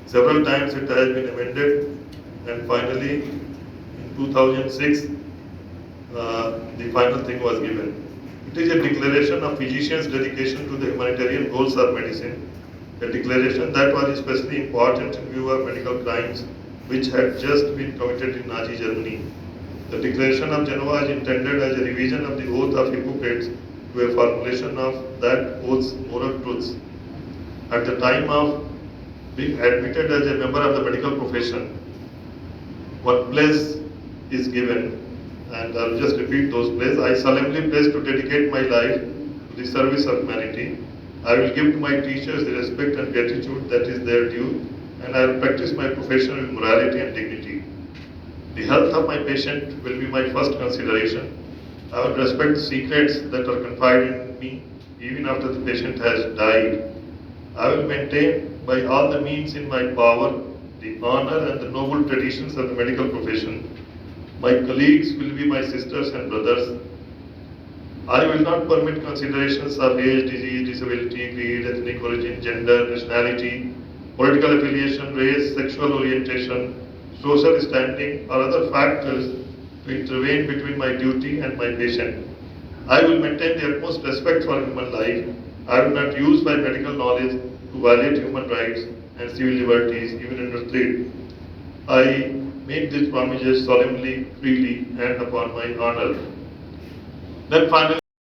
Several times it has been amended, and finally in 2006 the final thing was given. It is a declaration of physicians' dedication to the humanitarian goals of medicine, a declaration that was especially important in view of medical crimes which had just been committed in Nazi Germany. The Declaration of Geneva is intended as a revision of the Oath of Hippocrates to a formulation of that oath's moral truths. At the time of being admitted as a member of the medical profession, one pledge is given, and I'll just repeat those pledges. I solemnly pledge to dedicate my life to the service of humanity. I will give to my teachers the respect and gratitude that is their due, and I will practice my profession with morality and dignity. The health of my patient will be my first consideration. I will respect secrets that are confided in me even after the patient has died. I will maintain by all the means in my power the honor and the noble traditions of the medical profession. My colleagues will be my sisters and brothers. I will not permit considerations of age, disease, disability, creed, ethnic origin, gender, nationality, political affiliation, race, sexual orientation, social standing, or other factors to intervene between my duty and my patient. I will maintain the utmost respect for human life. I will not use my medical knowledge to violate human rights and civil liberties, even under threat. I make these promises solemnly, freely, and upon my honor. Then finally,